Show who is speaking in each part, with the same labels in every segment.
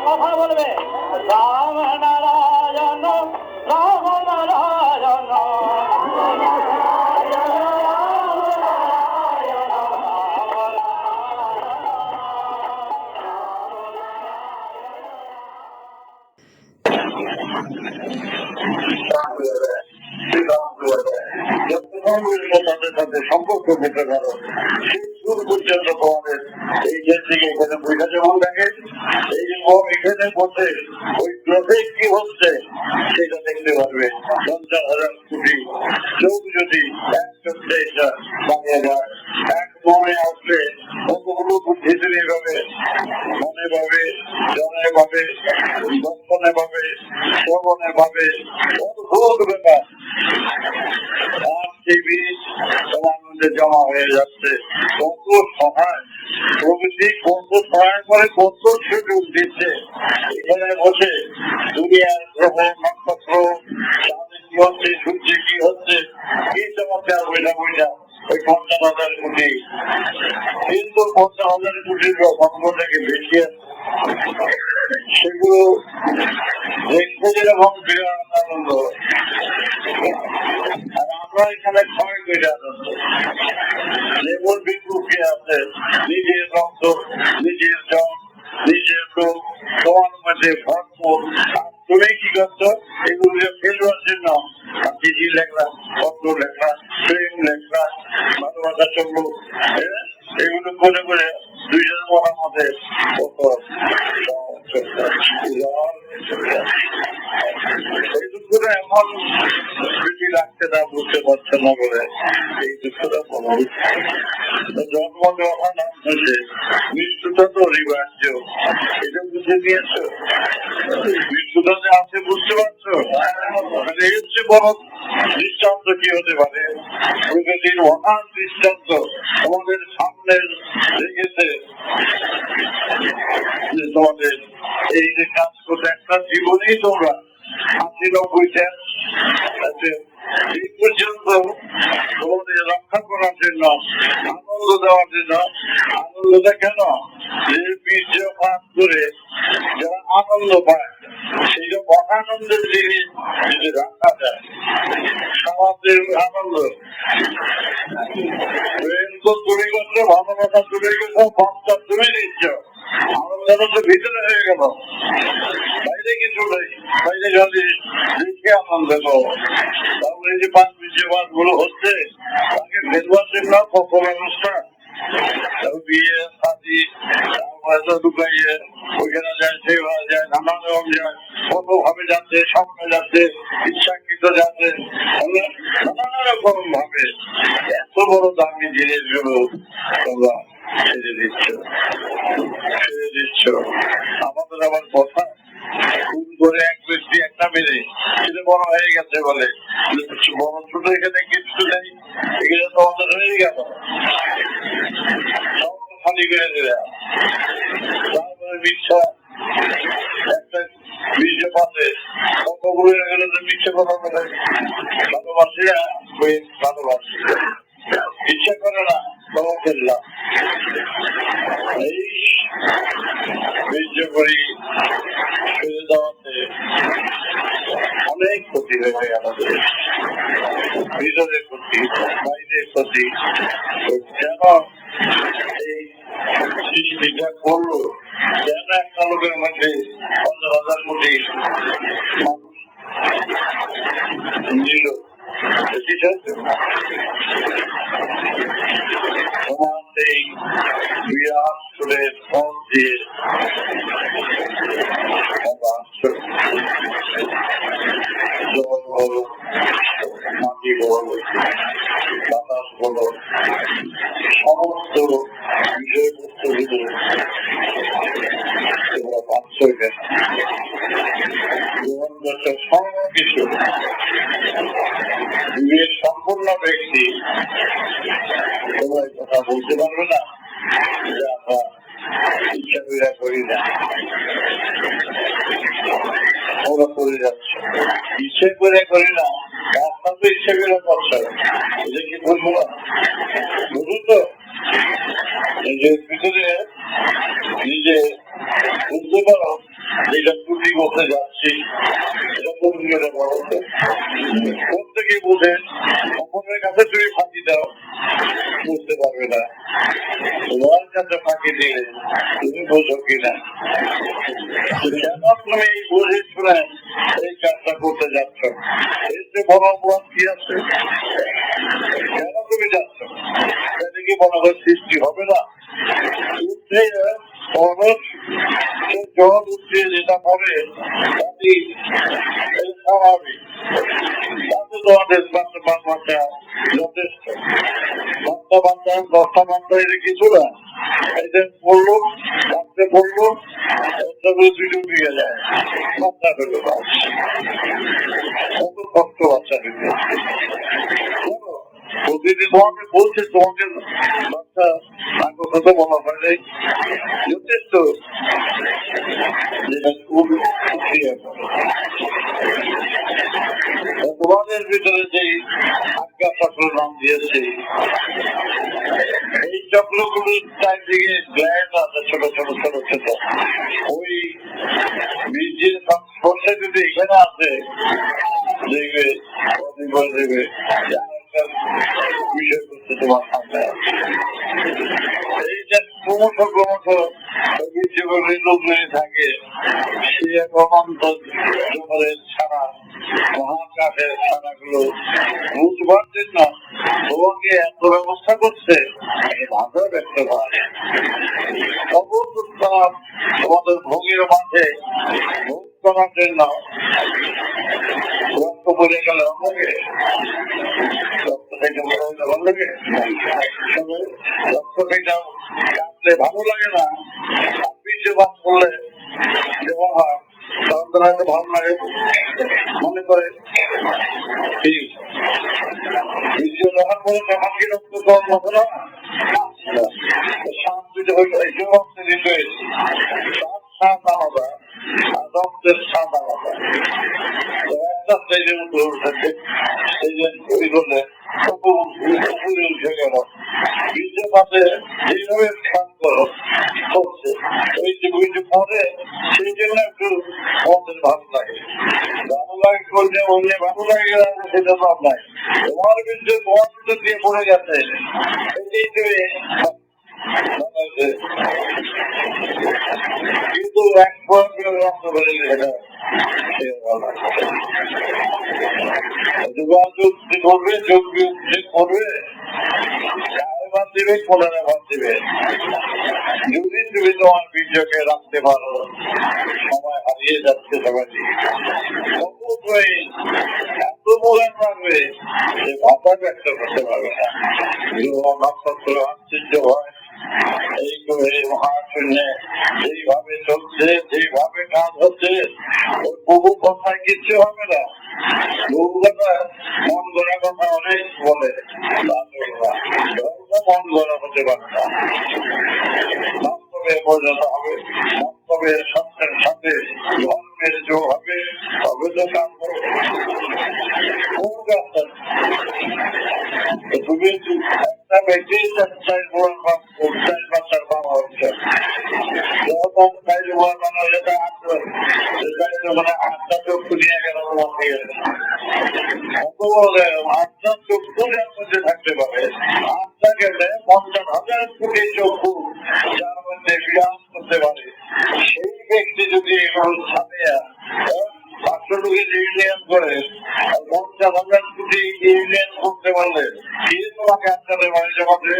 Speaker 1: কথা বলবে রাম নারায়ণ রাম নারায়ণ
Speaker 2: তাদের সাথে সম্পর্ক করতে পারো সেই দূর পর্যন্ত তোমাদের এই দেশ থেকে এখানে পয়সা যেমন থাকে এই যে এখানে বসে ওই গ্রহে কি হচ্ছে সেটা দেখতে পারবে। 50,000 কোটি চোখ যদি একসাথে এটা বানিয়ে যায়, এক মনে আসবে কতগুলো বুদ্ধি তৈরি পাবে, মনে পাবে, জনে পাবে, দর্শনে পাবে, শ্রবণে পাবে, অদ্ভুত ব্যাপার। আর সেই বীজ তোমার মধ্যে জমা হয়ে যাচ্ছে। কত সহায় প্রকৃতি, কত সহায় করে, কত সুযোগ দিচ্ছে। এখানে বসে দুনিয়ার গ্রহ নক্ষত্র কি হচ্ছে, সূর্যে কি হচ্ছে, কি চমৎকার বইটা বইটা ওই 50,000 কোটি, কিন্তু 50,000 কোটির ভঙ্গ থেকে বেশি আছে। সেগুলো দেখতে যেরকম বিরাট আনন্দ, আর আমরা এখানে ক্ষয় করে আনন্দ। যেমন বিক্ষুব্ধ আছে নিজের রক্ত, নিজের জন, নিজের লোক তোমার মধ্যে ভরপুর। তুমি কি করছো? এগুলো ফেলবার জন্য চিঠি লেখলাম, পত্র লেখলাম, প্রেম লেখলাম, ভালোবাসা চললো, এগুলো করে করে দুইজন মনের মধ্যে এই দুঃখটা এমন স্মৃতি রাখতে না, বুঝতে পারছে না বলে এই দুঃখটা বলা জন্ম যখন হচ্ছে, মৃত্যুটা তো অনিবার্য, এটা বুঝে নিয়েছো। মৃত্যুটা যে আছে বুঝতে পারছো, এর হচ্ছে বড় দৃষ্টান্ত কি হতে পারে? প্রকৃতির মহান দৃষ্টান্ত আমাদের সামনে রেখেছে যে তোমাদের এই যে কাজ করতে একটা জীবনেই তোমরা 80-90 এই পর্যন্ত তোমাদের রক্ষা করার জন্য, আনন্দ দেওয়ার জন্য। আনন্দটা কেন? যে বীর্যপাত করে যারা আনন্দ পায়, সেই যে মহানন্দের জিনিস যদি রাখা যায়, সমাজের আনন্দ তুমি করছো, ভালোবাসা তুমি গেছো, ভক্তা তুমি দিচ্ছ, আনন্দটা তো ভিতরে হয়ে গেল, বাইরে কিছু নেই। বাইরে যদি দেখে আনন্দ পাবো, তাহলে এই যে বীর্যপাত গুলো হচ্ছে তাকে ফেলবার জন্য কত ব্যবস্থা, বিয়ে শাদী হয়তো ঢুকাইয়ে ওইখানে যায়, সেভাবে যায়, নানান রকম যায়, কত ভাবে যাচ্ছে, স্বপ্নে যাচ্ছে, ইচ্ছাকৃত যাচ্ছে, নানা রকম ভাবে এত বড় দামি জিনিসগুলো তোমরা ছেড়ে দিচ্ছ। আমাদের আবার কথা খুন করে এক ব্যক্তি একটা মেরে সেটা বড় হয়ে গেছে বলে, বড় ছোট এখানে কিছু নেই, এখানে তো আমাদের হয়ে গেল, খালি করে দিলে। তারপরে মিথ্যা একটা বীর্যপাতে কতগুলো মিথ্যে কথা বলে, ভালোবাসিরা ভালোবাসি ইচ্ছা করে না, তবে ফেললাম। এই বীর্য করি ফেলে দেওয়াতে অনেক ক্ষতি হয়ে গেল, ভিতরের ক্ষতি, বাইরের ক্ষতি। কেন এই সৃষ্টিটা করলো? কেন একটা লোকের মধ্যে 50,000 কোটি মানুষ দিল? তোমার এই বিরাট সুরের ফল দিয়ে জল বলো, মাটি বলো, বাতাস বলো, সমস্ত বিষয়বস্তু ভিতরে তোমরা পাচ্ছ সব কিছু। বিবেক সম্পূর্ণ ব্যক্তি তোমরা কথা বলতে পারবে না যে আমরা ইচ্ছা করি না। ওরা করে যাচ্ছে, ইচ্ছে করে করি না, রাস্তা তো ইচ্ছে করে করছে, এটা কি বলবো না? বুঝুন তো, নিজের ভিতরে নিজে বুঝতে পারো যেটা ত্রুটি করতে যাচ্ছি, এটা কোন করে বলো তো? প্রত্যেকে বোঝে, অপরের কাছে তুমি ফাঁকি দাও, বুঝতে পারবে না। তোমার কাছে ফাঁকি দিলে তুমি বোঝো কিনা? কেন তুমি এই বুঝে শুনে এই কাজটা করতে যাচ্ছ? এর যে বড় অপরাধ কি আছে? কেন তুমি যাচ্ছ? এটা কি মনে হয় সৃষ্টি হবে না? জল উঠিয়ে যেটা পড়ে স্বাভাবিক, তাতে তোমাদের বাচ্চা যথেষ্ট। বাচ্চা 10টা বাচ্চা এটা কিছু না, এটা পড়লো, রাত্রে পড়লো, দুটো দিয়ে যায়, বাচ্চা পেলো, কত কষ্ট বাচ্চা পেলো। প্রতিদিন তোমাকে বলছে, তোমাকে বাচ্চা না কথা তো বলা হয় নাই, যথেষ্ট। তোমাদের ভিতরে যেই আজ্ঞা চক্র নাম দিয়েছে, এই চক্রগুলোর চারদিকে গ্ল্যান্ড আছে, ছোট ছোট ছোট ছোট, ওই বীর্যের সংস্পর্শে যদি এখানে আছে দেখবে দেবে বিষয় করতে তোমার সামনে আছে। এইটা ক্রমশ বীর্য থাকে, সে এক অনন্ত জঙ্গলের ছাড়া, মহাকাশের ছাড়াগুলো বুঝবার জন্য তোমাকে এত ব্যবস্থা করছে, ভাষা ব্যক্ত করে তোমাদের ভোগের মাঝে ভোগ করার জন্য রক্ত পড়ে গেলে আমাকে রক্ত থেকে ভালো লাগে, রক্ত থেকে কাটলে ভালো লাগে না, বীর্যপাত করলে যেমন হয় তখন ভালো লাগে। মনে করে বীর্য যখন করে তখন কি রক্ত কম হবে না? শ্বাস দিতে হইলে রক্ত দিতে হয়েছে, শ্বাস আলাদা আর রক্তের স্বাদ আলাদা। একটা স্টেজের মধ্যে উঠেছে, স্টেজের তৈরি করলে উপরে উঠে গেল, বীর্যপাতে যেভাবে স্নান করো করছে, ওই যে বীর্য পরে সেই জন্য একটু আমাদের ভালো লাগে। ভালো লাগে করলে অন্য ভালো লাগে সেটা সব নাই, তোমার বীর্য তোমার ভিতর দিয়ে পড়ে গেছে, কিন্তু এক রক্ত বেড়ে এটা করবে, যোগ করবে, ভাত দেবে, কোনারে ভাত দেবে। যদি তুমি তোমার বীর্যকে রাখতে পারো, সময় হারিয়ে যাচ্ছে সবাই, এত মোড়ান রাখবে যে ভাষা ব্যক্ত করতে পারবে না। নক্ষত্র আশ্চর্য হয়, এই মহাশূন্যে যেইভাবে চলছে, যেইভাবে কাজ হচ্ছে, ওই বহু কথায় কিচ্ছু হবে না। বহু কথা মন গড়া কথা অনেক বলে, মন গড়া হতে পারে না, বাস্তবে পরিণত হবে। বাস্তবের সত্যের সাথে ধর্মের যোগ হবে, তবে তো কাজ করবে। তুমি একটা ব্যক্তি 4 বাচ্চার বাবা হচ্ছে, আটটা চক্ষু নিয়ে গেল, 8টা চক্ষু যার মধ্যে থাকতে পারে, 8টা গেলে 50,000 কোটি চক্ষু যার মধ্যে বিরাজ করতে পারে, সেই ব্যক্তি যদি এগুলো ছাপিয়া 500 ইউনিয়ন করে 50,000 কোটি ইউনিয়ন করতে পারলে কে তোমাকে আটকাতে পারে? জগতে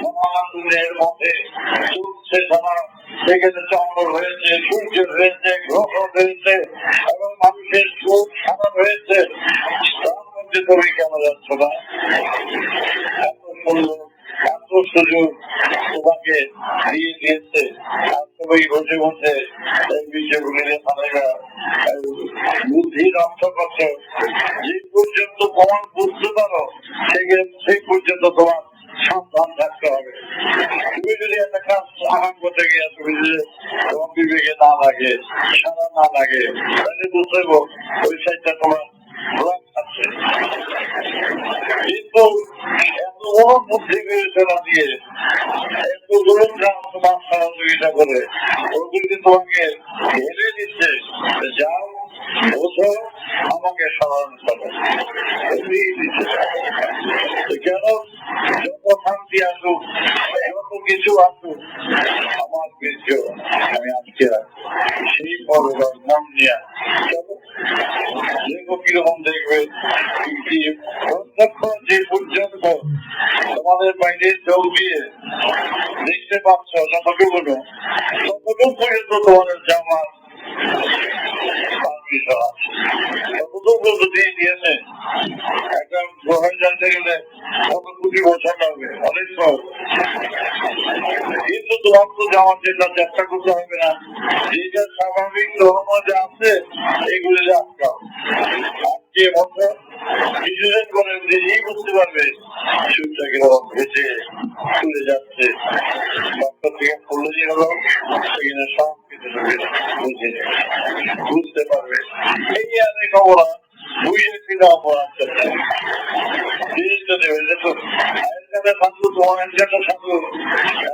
Speaker 2: মহাশূন্যের মধ্যে চলছে সারা, সেখানে চন্দ্র হয়েছে, সূর্য হয়েছে, গ্রহ হয়েছে এবং মানুষের সুখ সাধন হয়েছে, তার মধ্যে তুমি কেন যাচ্ছ না? এত সুন্দর, এত সুযোগ তোমাকে দিয়ে দিয়েছে, আর তুমি বসে বসে এই বিষয়গুলির বুদ্ধি নষ্ট করছো। যে পর্যন্ত তোমার বুঝতে পারো সেই পর্যন্ত তোমার সাবধান থাকতে হবে। তুমি যদি একটা কাজ আগাম করতে গিয়ে তুমি যদি তোমার বিবেকে না লাগে, সারা না লাগে, তাহলে বুঝতে ওই সাইডটা তোমার ব্লক আছে। কিন্তু এত বড় বুদ্ধি বিবেচনা দিয়ে এত বড় তোমার সহযোগিতা করে ও যদি তোমাকে ঢেলে দিচ্ছে, যাও বোঝো আমাকে স্মরণ করো, কেন যত শান্তি আসুক যত কিছু আসুক আমার বীর্য আমি আজকে সেই পরিবার মন নিয়ে দেখো কিরকম দেখবে যে পর্যন্ত তোমাদের বাইরে চোখ দিয়ে দেখতে পাচ্ছ যতটুকু ততটুকু পর্যন্ত তোমাদের জামার দিয়ে দিয়েছে। একটা গ্রহের জানতে গেলে কত কোটি বছর লাগবে, অনেক সহজ। কিন্তু তোমার তো যাওয়ার জন্য চেষ্টা করতে হবে না, যেটা স্বাভাবিক ধর্ম যে আছে এগুলি আটকাও। আজকে বছর কিছুদিন করে নিজেই বুঝতে পারবে সূর্যটা কিরকম ভেসে চলে যাচ্ছে, ডক্টর থেকে পড়লে যে হলো সেখানে সব কিছু বুঝতে পারবে। এই আমি খবর বুঝে কিনা অপরাধ জিনিসটা দেবে, দেখো এর কাছে সাধু তোমার কাছে সাধু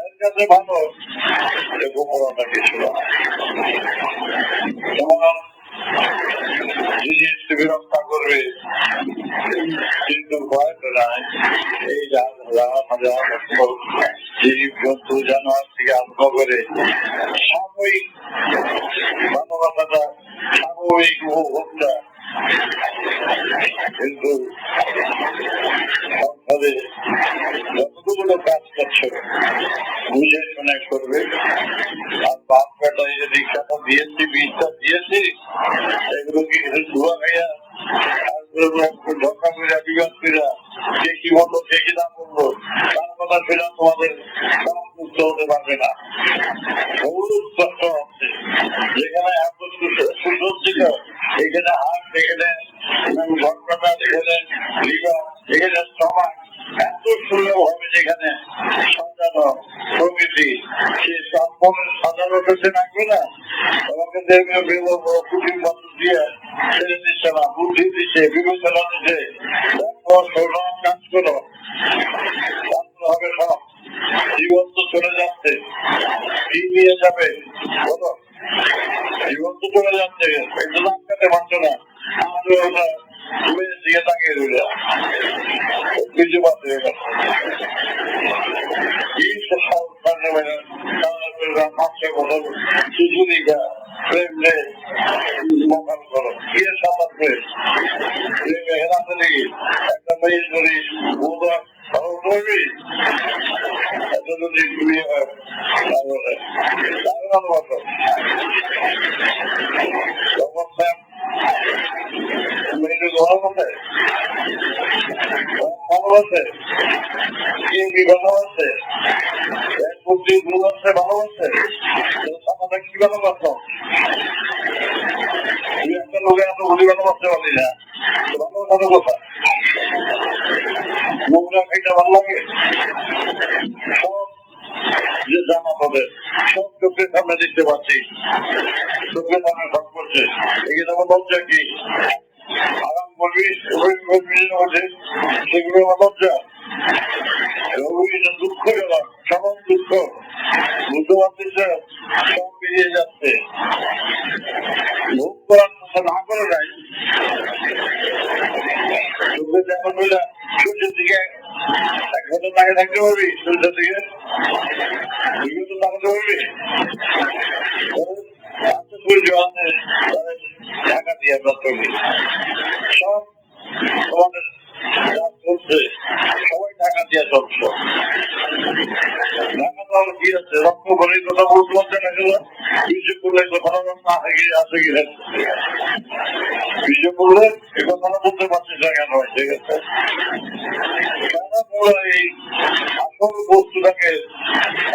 Speaker 2: এর কাছে ভালো, গোপনতা কিছু তোমার জিনিস বিরক্ষা করবে। কিন্তু ভয়টা নাই, এই জীব জন্তু জানোয়ার থেকে আরম্ভ করে সাময়িক মানবতাটা সাময়িক উপভোক্তা, কিন্তু যতগুলো কাজ করছে বুঝে শুনে করবে। আর বাপ বেটা এই যে দীক্ষাটা দিয়েছি, বীজটা দিয়েছি, এগুলো কি ধোয়া খাইয়া ঢকা কইরা বিবাদ কইরা কে কি বললো কে কি না বললো তার কথা ছিলাম তোমাদের মুক্ত হতে পারবে না। বহুত কষ্ট হচ্ছে, যেখানে এত সুসজ্জিত, এখানে হাট, এখানে ঘটনা, এখানে লিভার, এখানে স্টমাক এত সুন্দর হবে, যেখানে সাজানো প্রকৃতি সে সম্পূর্ণ সাজানো করতে থাকবে না। তোমাকে দেখবে কুটির বছর দিয়ে ছেড়ে দিচ্ছে না, বুদ্ধি দিচ্ছে, বিবেচনা দিচ্ছে, কাজ করো হবে সব। জীবন তো চলে যাচ্ছে, কি নিয়ে যাবে বলো? জীবন তো চলে যাচ্ছে, একটু আটকাতে পারছো না, আমাদের ওটা দিকে তাকিয়ে রইল কিছু বাদ হয়ে গেল। একটা মেয়ে যদি ভালো করবি এটা যদি বিয়ে হয় ভালোবাসো মেয়েদের ভালোবাসে, ভালোবাসে ভালোবাসে ভালোবাসে আমাদের কি ভালোবাসো? তুই একটা লোকের এত গুলি ভালোবাসতে পারলি না, ভালোবাসার কথা নোংরা খাইতে ভালো লাগে। সব যে জামা পাবে সব চোখের সামনে দেখতে পাচ্ছি, চোখের সামনে সব করছে, এখানে আমার লজ্জা কি? আরাম করবি সেগুলো আমার লজ্জা, দুঃখ গেলাম, সমান দুঃখ বুঝতে পারতেছে, সব বেরিয়ে যাচ্ছে। ভোগ করার কথা না করে নাই, চোখে দেখা হইলে সূর্যের দিকে এক ঘন্টা তাকে থাকতে পারবি, সূর্যের দিকে তো তাকাতে পারবি। সূর্য আছে ঢাকা দিয়ে তৈরি, সব তোমাদের যা চলছে সবাই ঢাকা দিয়ে চলছে। ঢাকা তো কি আছে, রক্ত বলির কথা বলতে পারছে না, গেল বিজয় করলে কথা না আছে কি বিজয় করলে এ কথা বলতে পারছিস না কেন? ঠিক আছে, এই আসল বস্তুটাকে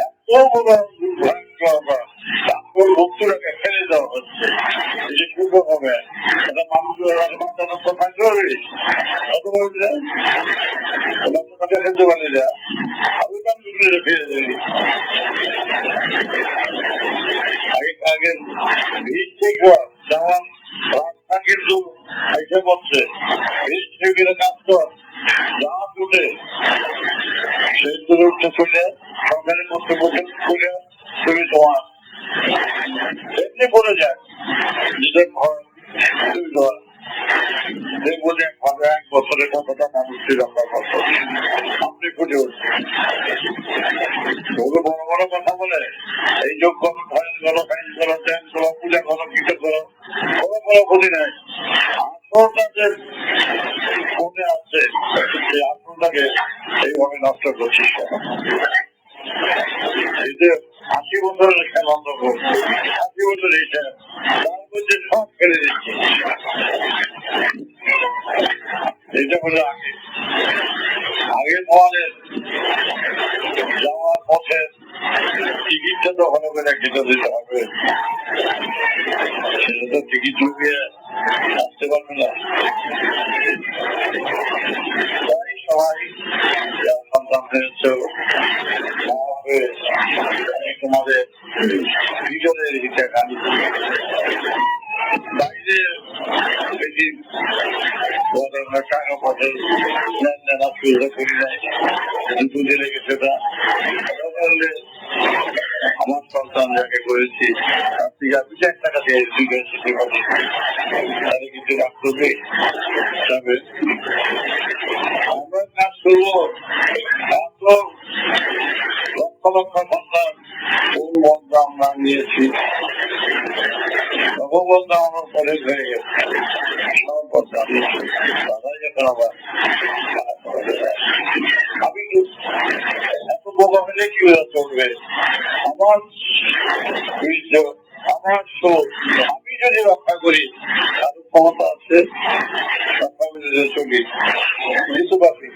Speaker 2: এত বড় দুর্ভাগ্য, আসল বস্তুটাকে ফেলে দেওয়া হচ্ছে, এই যে শুভ হবে এটা মানুষের থাকতে পারবে কত বলছে খেলতে পারি না আমি কাম রেখে আগে ভিড় থেকে যেমন রাস্তা কিন্তু এসে পড়ছে ভিড় থেকে কাজ যা তুলে সেই তুলে উঠতে চলে সরকারি কর্তৃপক্ষ তুলে তুমি তোমার এমনি পড়ে যায় নিজের ঘর তুমি ঘর দেখবো যে এক বছরের কথাটা মানুষের আমরা আপনি ফুটে উঠছে বড় বড় কথা বলে এই যোগ করো ফাইন করো ধ্যান করো পূজা করো কিছু করো কোনো কোনো ক্ষতি নাই আসলটা যে মনে আসছে সেই আসলটাকে এইভাবে নষ্ট করছিস এই যে 80 বছরের খেলা 80 বছর এইটা তার মধ্যে সব ফেলে দিচ্ছে এটা হলো আগে তোমাদের যাওয়ার পথে টিকিটটা তো ভালো করে কেটে দিতে হবে সেটা তো টিকিট ঢুকিয়ে আসতে পারবে না তাই সবাই সন্তান হয়েছে তোমাদের ভিতরের হিসেবে বাইরে বেশি টাকা পয়সা লেনদেন অসুবিধা করি নাই দুধে লেগেছে না আমার সন্তান যাকে করেছি তার থেকে 2 টাকা দিয়ে ইউনিভার্সিটি হবে তাহলে কিছু রাখতে তবে আমরা কাজ করবো লক্ষ লক্ষ সন্তান কোন বন্ধা আমরা নিয়েছি নববন্ধা আমার কলেজ হয়ে গেছে সব বন্ধা নিয়েছি তারাই এখন আবার আমি এত বোকা হলে কি চলবে আমার আমার আমি যদি রক্ষা করি তার ক্ষমতা আছে রক্ষা করে চলি বুঝতে পারছি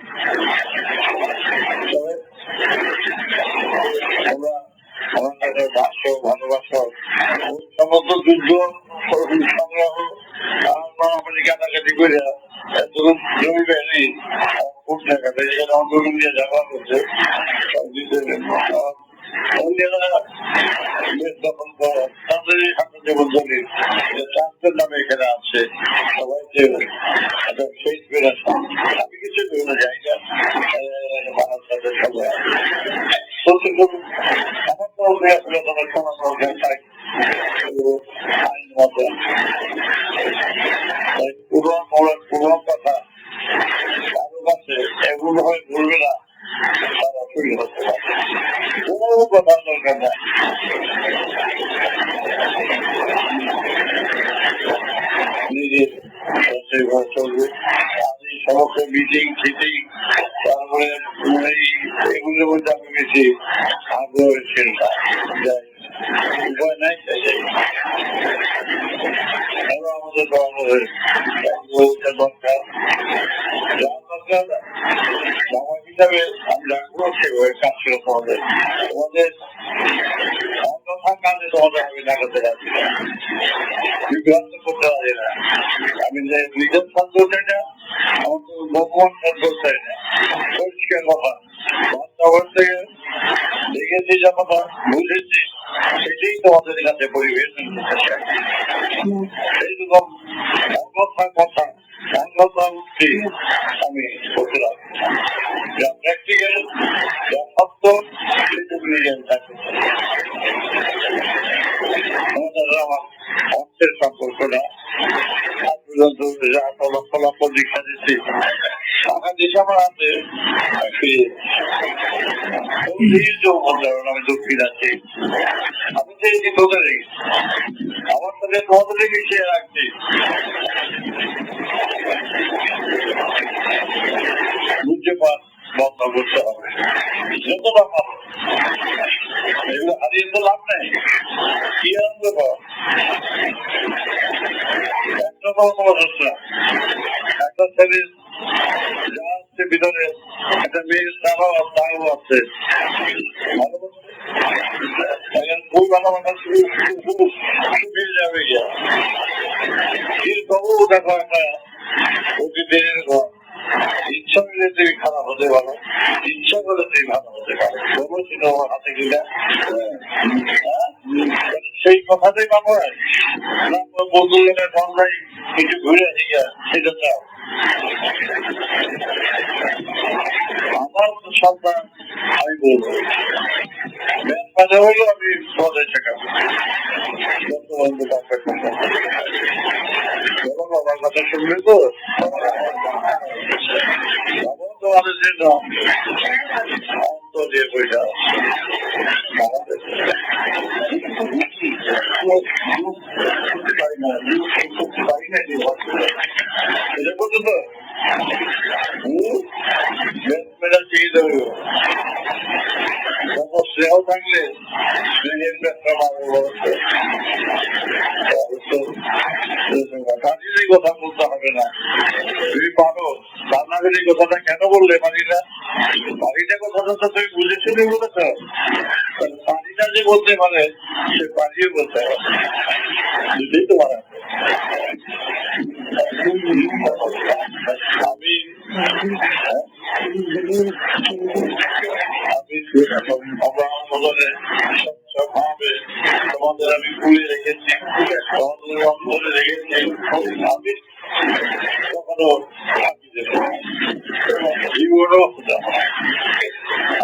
Speaker 2: আমাদের ভালোবাসো সমস্ত যুদ্ধ সংগ্রহ কাটাকাটি করে এতক্ষণ জমি বেড়ি খুব টাকাটা যেখানে আন্দোলন নিয়ে যাওয়া হচ্ছে দখল করো তাদের যেমন বলি ট্রান্সফার নামে এখানে আছে সবাইকে শেষ বেরোচ্ছে আমি কিছু বেরোনো যাই না আমার সাথে সবাই আমার তো আসলে তোমার সমাজ চাই আইন মতো পুরো কথা কারো কাছে এগুলো হয় বলবে না তার অসুবিধা হতে পারে কোনো কথা দরকার নাই নিজের চলবে সমস্ত মিটিং ফিটিং তারপরে এগুলোর মধ্যে আমি বেশি আগ্রহ ছিল উপায় নাই আমাদের দরকার সময় হিসাবে আমি রাখবো সেভাবে কাজ ছিল তোমাদের কাজে তোমাদের আমি লাগাতে রাখি না বিভ্রান্ত করতে পারি না আমি যে নিজের ছাত্র চাই না আমার তো ভগবান ছাত্র চাই না পরিষ্কার কথা বাস্তবের থেকে দেখেছি যা কথা বুঝেছি সেটাই তোমাদের কাছে পরিবেশ এইরকম কথা উঠছি আমি করছিলাম যা প্র্যাকটিক্যাল যা সত্য সেটুকু নিয়ে থাকি আমাদের আমার অর্থের সম্পর্কটা লক্ষ লক্ষ দীক্ষা দিচ্ছি টাকা দিচ্ছে আমার হাতে আমি দক্ষিণ আছি আমি চেয়েছি তোদের আমার সাথে তোমাদের মিশিয়ে রাখছি বুঝতে পার বন্ধ করতে হবে যতটা পাবো এগুলো হারিয়ে তো লাভ নেই কি আনন্দ একটা কোনো হচ্ছে একটা ছেলের যা আছে ভিতরে একটা মেয়ের তারাও আছে ভালো বই বানাবানা শুকিয়ে যাবে গিয়া তবু দেখো একটা প্রতিদিনের ঘর ইচ্ছা করলে তুমি খারাপ হতে পারো, ইচ্ছা করলে তুমি ভালো হতে পারো, তবু ছিল আমার হাতে কিনা সেই কথাতেই পাবো বন্ধুদের সন্ধ্যায় কিছু ঘুরে আসি গিয়া সেটা চাও। আমার সন্তান আমি বলবো বাজা হইলো আমি পদে শেখাবো বাবার কথা শুনবে তো তোমাদের জন্য অন্তর দিয়ে বইটা এটা বলতো তো মেয়েরা চেয়ে দেবে স্নেহ থাকলে স্নেহের ব্যবসা পাবো কাজেরই কথা বলতে হবে না, তুমি পারো। রান্নাঘরের এই কথাটা কেন বললে পারিনা? পারিনা কথাটা তো তুমি বুঝেছিলে বলেছ, পারিনা যে বলতে পারে সে পারিয়ে বলতে হবে, বুঝলেই তো পারা। আমি তোমাদের আমি ভুলে রেখেছি, তোমাদের অন্তরে রেখেছি, আমি কখনো জীবনও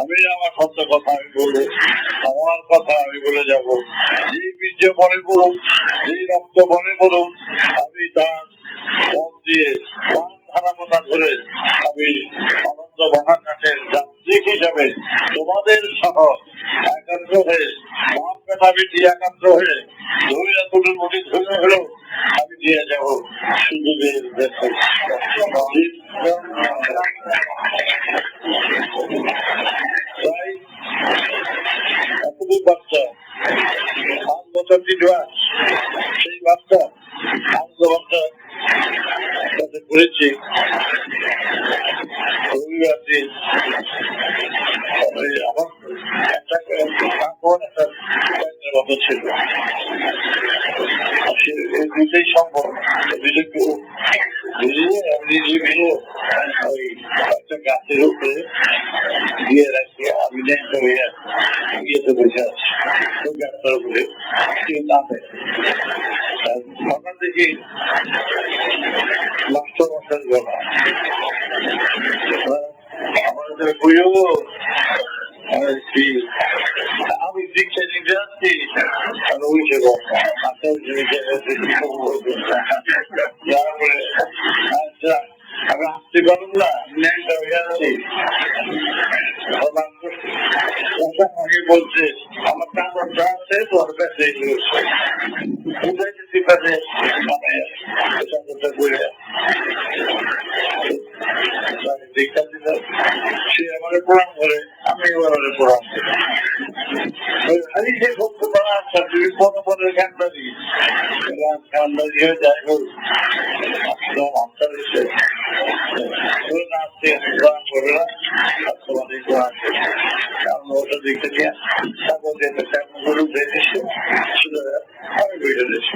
Speaker 2: আমি আমার সত্য কথা আমি বলবো, আমার কথা আমি বলে যাবো। যেই বীর্য মনে করুন, যেই রক্ত মনে করুন, আমি তার মন দিয়ে প্রাণ ধারা কথা ধরে আমি আনন্দ মহাকাশের যান্ত্রিক হিসাবে তোমাদের সহ একাত্র হয়ে মন কথা বেশি একাত্র হয়ে ধরে তুলুর মধ্যে ধরে হলেও আমি দিয়ে যাবো সুযোগের দেশে। তাই এতদিন বাচ্চা 5 বছর দিনবাস সেই বাচ্চা 5 বাচ্চা তাতে করেছি রবিবার দিন আমার একটা মতো ছিল দুটোই সম্ভব দুটোকে বুঝিয়ে আমি নিজে ওই একটা গাছের উপরে দিয়ে রাখি, আমি ইয়েতে বসে আছি গাছটার উপরে কেউ নামে হঠাৎ দেখি মাস্টার মশাই গলা আমাদের বইও আমি দীক্ষা নিতে যাচ্ছি আর ওই সে তারপরে আচ্ছা আমি আসতে পারলাম না ন্যাংটা হয়ে যাচ্ছি। আগে বলছে আমার কাপড়টা আছে তোর কাছে বুঝাইতেছি কাছে করে দীক্ষা দিল, সে আমার প্রণাম করে, আমি এবার প্রণাম করি। সে ভক্ত করা আচ্ছা তুমি পদে পদে জ্ঞানবাদী জ্ঞানবাদী হয়ে যাই হোক নাচতে প্রণাম করবে না তোমাদের প্রণাম করে ওটা দেখতে নিয়ে তারপর গরু দেখেছি আমি বেড়ে দিয়েছি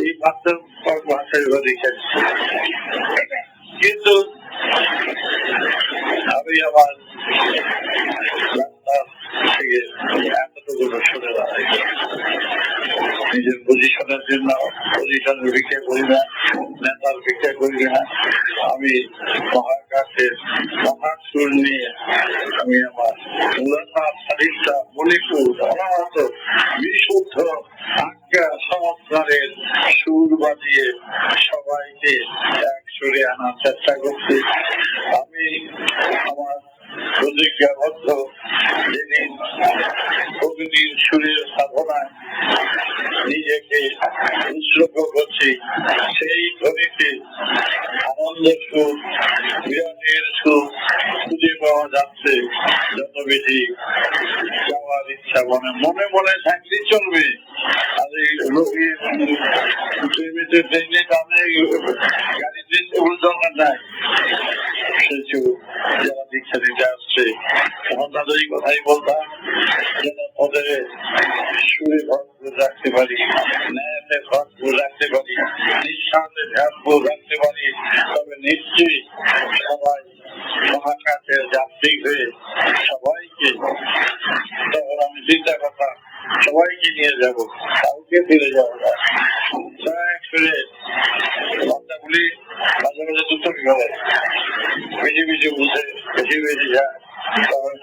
Speaker 2: এই ভাবতে ভাষায় দেখে কিন্তু আমি আমার থেকে এতটুকু শুনে দাঁড়াই নিজের পজিশনের জন্য পজিশনের ভিক্ষা করি না, নেতার ভিক্ষা করি না। আমি মহাকাশের মহাসুর নিয়ে আমি আমার সারিতা মণিপুর অনাহত বিশুদ্ধ আজ্ঞা সংস্কারের সুর বাজিয়ে সবাইকে এক সুরে আনার চেষ্টা করছি। আমি আমার প্রতিজ্ঞাবদ্ধ যিনি প্রকৃতির সুরের সাধনায় নিজেকে উৎসর্গ করছি, সেই ধ্বনিতে আনন্দের সুর বিরাটের সুর খুঁজে পাওয়া যাচ্ছে। যত বেশি যাওয়ার ইচ্ছা মনে মনে থাকলে চলবে, আর এই লোকের গাড়ি একদিন এগুলো দরকার নাই। যারা দীক্ষা দিতে আসছে তখন তাদের এই কথাই বলতাম, যেন ওদের সুরে ভরপুর রাখতে পারি, ন্যায়তে ভরপুর রাখতে পারি, নিঃস্বার্থে ভরপুর রাখতে পারি, তবে নিশ্চয়ই সবাই মহাকাশের যাত্রী হয়ে সবাইকে, তখন আমি চিন্তা করতাম সবাইকে নিয়ে যাব, কাউকে ফিরে যাবো না। বাচ্চাগুলি মাঝে মাঝে দুটো গেলে বেশি বেশি বুঝে বেশি বেশি যায়, তখন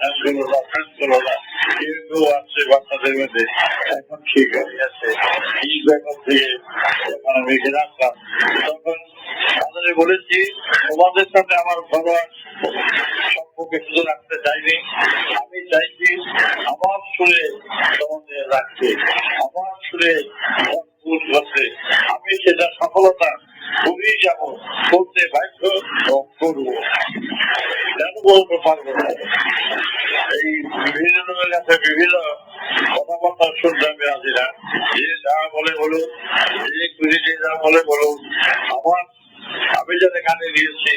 Speaker 2: কেউ আসছে বাচ্চাদের মধ্যে এখন ঠিক হয়ে গেছে। থেকে যখন আমি রাখলাম তখন তাদের বলেছি তোমাদের সাথে আমার ভগবান সম্পর্ক শুধু রাখতে চাইনি, আমি চাইছি আমার সুরে তোমাদের রাখতে, আমার সুরে ভরপুর করতে। আমি সেটা সফলতা করেই যাব, করতে বাধ্য করবো, কেন বলতে পারবো না। এই বিভিন্ন লোকের কাছে বিভিন্ন কথাবার্তা শুনতে আমি রাজি না, যে যা বলে বলুন, যে খুশি যে যা বলে বলুন। আমি যাতে কানে দিয়েছি,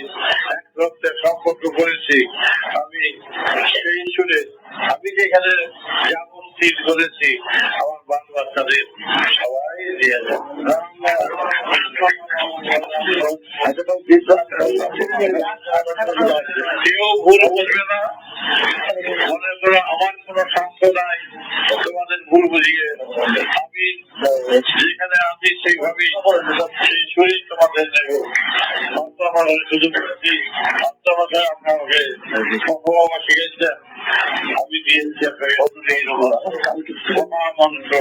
Speaker 2: এক রক্তের সম্পর্ক করেছি, আমি সেই শুনে আমি যেখানে যাব স্থির করেছি আমার বাল বাচ্চাদের সবাই দিয়ে যাবে। কেউ ভুল বুঝবে না, মনে করো আমার কোনো স্বার্থ নাই তোমাদের ভুল বুঝিয়ে। আমি যেখানে আছি সেইভাবেই সেই শরীর তোমাদের নেব। সুযোগ পেয়েছি আপনাকে বাবা শিখেছেন, আমি দিয়েছি মহামন্ত্র।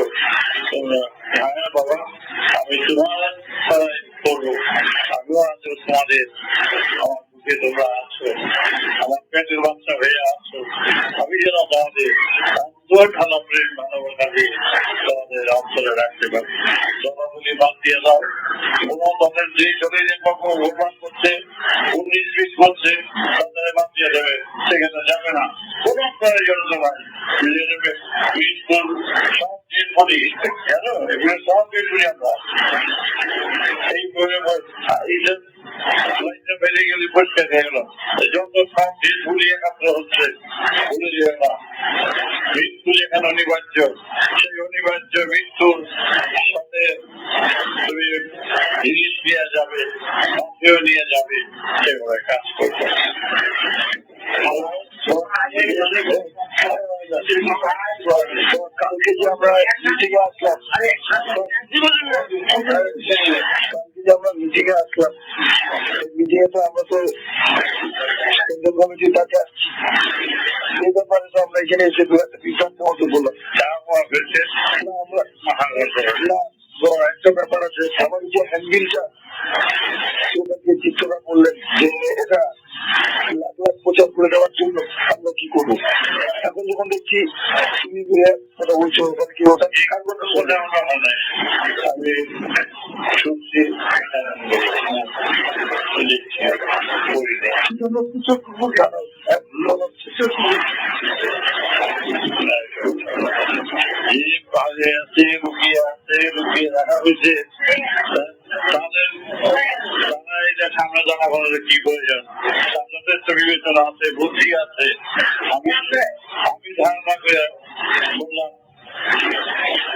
Speaker 2: হ্যাঁ বাবা, আমি তোমার করবো, আমিও আছো তোমাদের, আমার বুকে তোমরা আছো, আমার পেটের বাচ্চা হয়ে আছো। আমি যেন তোমাদের ঢালা প্রেম ভালোবাসাকে তোমাদের অন্তরে রাখতে পারি। জনগুলি বাদ দিয়ে দাও, তোমাদের যে শরীরের পক্ষ ভ্রমণ করছে, 19-20 করছে, তাদের বাদ দিয়ে দেবে, সেখানে যাবে না, কোনো প্রয়োজন নয়। মৃত্যুর সব দিন বলি জানো, এগুলো সব দিন বলি আমরা এই বেড়ে গেলে পরিষ্কার হয়ে গেল। যত সব দিন ভুলি একাত্র হচ্ছে, ভুলে যাবে না। মৃত্যু যেখানে অনিবার্য, সেই অনিবার্য মৃত্যুর সাথে তুমি জিনিস নিয়ে যাবে, নিয়ে যাবে, সেভাবে কাজ করবে। কালকে যে আমরা মিটিংয়ে আসলাম, মিটিংয়ে তো আমরা তো কেন্দ্রীয় কমিটির কাছে আসছি, এই ব্যাপারে তো আমরা এখানে এসে দু একটা বিভ্রান্ত মতো বললাম। একটা ব্যাপার আছে, আমার যে হ্যান্ডবিলটা সেটাকে চিত্রটা বললেন যে এটা লাখ লাখ প্রচার করে দেওয়ার জন্য আমরা কি করবো। এখন যখন দেখছি তুমি কথা বলছো কি ওটা বলে আমি শুনছি, লুকিয়ে রাখা হয়েছে তাদের, তারা এটা সামনে জানা করার কি প্রয়োজন, যথেষ্ট বিবেচনা আছে, বুদ্ধি আছে। আমি ধারণা করে বললাম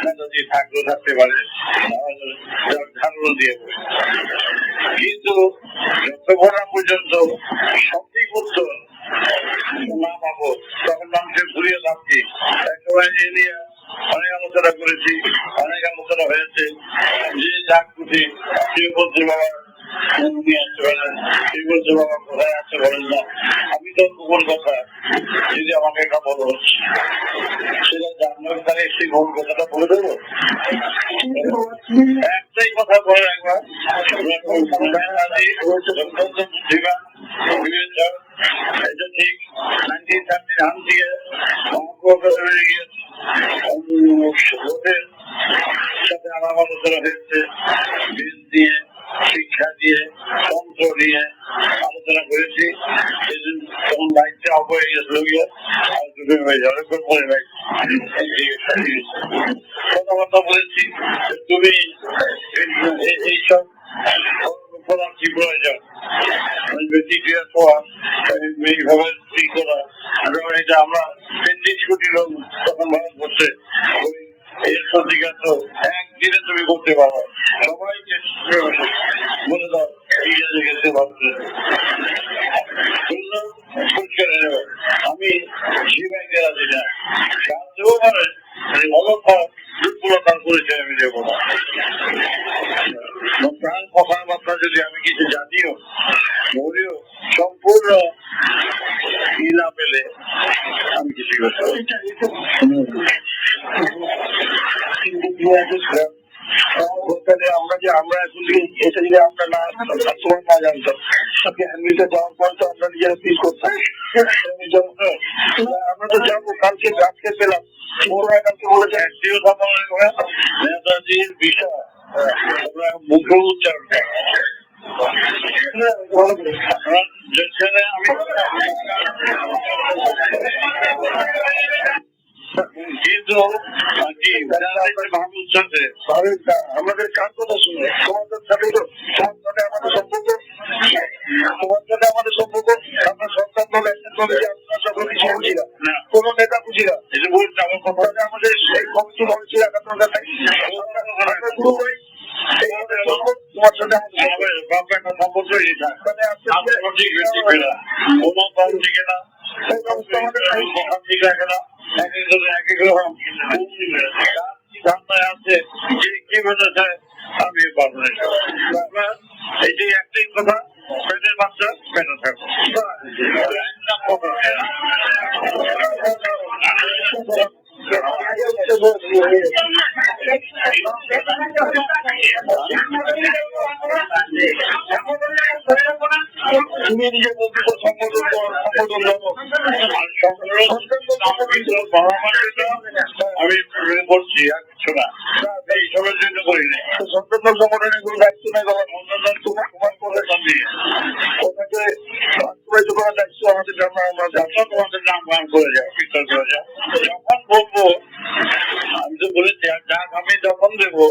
Speaker 2: নেতাজি থাকলেও থাকতে পারে, ধারণা দিয়ে, কিন্তু যতক্ষণ পর্যন্ত সঠিক উত্তর না পাবো তখন মানুষের ঘুরিয়ে থাকছি। একসময় এ নিয়ে অনেক আলোচনা করেছি, অনেক আলোচনা হয়েছে, যে যাক খুশি কেউ বলছে বাবা নিয়ে আসতে পারেন, কেউ বলছে বাবা কোথায় আসতে পারেন না। আমি তো গোপন কথা যদি আমাকে একটা বলো সেটা জানলাম, তাহলে সেই গোপন কথাটা বলে দেবো। একটাই কথা বলে একবার বুদ্ধিমান এটা ঠিক 1939 থেকে সাথে আমার আলোচনা হয়েছে, বীজ দিয়ে, শিক্ষা দিয়ে, তন্ত্র নিয়ে আলোচনা করেছি। তখন দায়িত্বে অপ হয়ে গেছিল গিয়ে কথাবার্তা বলেছি। তুমি এইসব কি প্রয়োজন এইভাবে ই করা, এটা আমরা 33 কোটি লোক তখন ভারতবর্ষে ওই এর সত্যিকা তো একদিনে তুমি করতে পারো, সবাইকে বলে দাও এই গেছে ভারতে। আমি শিবাইকে রাজি না, সাহায্যও পারে অলক্ষা দুর্বলতার পরিচয় আমি দেবো না। প্রাণ কথাবার্তা যদি আমি কিছু জানিও বলিও সম্পূর্ণ ই না পেলে আমি কিছু করতে আমরা এখন এসে যদি আমরা না তোমার না জানতাম আমেরিকা যাওয়ার পর তো আমরা নিজেরা ফিল করতাম। আমরা তো যাবো কালকে, আজকে পেলাম কালকে বলেছে একটিও কথা নেতাজির বিষয় আমরা মুখে উচ্চারণ যেখানে আমি কিন্তু আমাদের কার কথা শুনে তোমাদের সাথে আমাদের সম্পর্ক, তোমার সাথে আমাদের সম্পর্ক আমরা সরকার দল আমরা সকল কিছু বুঝি না, কোন নেতা বুঝি না, আমার কথা আমাদের এই কমিটি কমিটি রাখার দরকার নাই। গুরু ভাই তোমার সাথে আমাদের সম্পর্ক আছে যে কি বলেছে আমি পারবো না। এটি একটাই কথা, পেটের বাচ্চা পেটে থাকবো। তুমি নিজে বলতে সম্বোধন আমি বলছি আর কিছু না, এইসবের জন্য করি না। সন্তান সংগঠনের কোনো দায়িত্ব নেই, তোমার করে ওটাকে বাস্তবায়িত করার দায়িত্ব আমাদের জন্য। আমরা যখন তোমাদের নাম গান করে যাও, কীর্তন করে যাও, যখন বলবো আমি তো বলেছি আর ডাক আমি যখন দেবো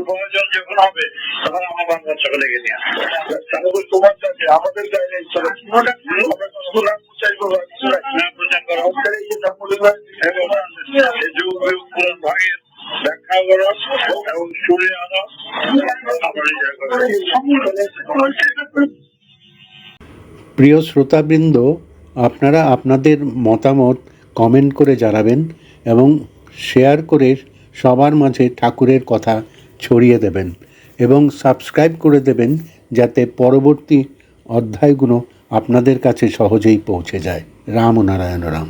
Speaker 2: প্রয়োজন যখন হবে তখন আমার বাংলা চোখে লেগে নিয়ে আসবে। তোমার কাছে আমাদের গায়ে প্রচার করা ভাগের ব্যাখ্যা করো এবং সুরে আনো।
Speaker 3: প্রিয় শ্রোতাবৃন্দ, আপনারা আপনাদের মতামত কমেন্ট করে জানাবেন এবং শেয়ার করে সবার মাঝে ঠাকুরের কথা ছড়িয়ে দেবেন এবং সাবস্ক্রাইব করে দেবেন যাতে পরবর্তী অধ্যায়গুলো আপনাদের কাছে সহজেই পৌঁছে যায়। রাম ও নারায়ণ রাম।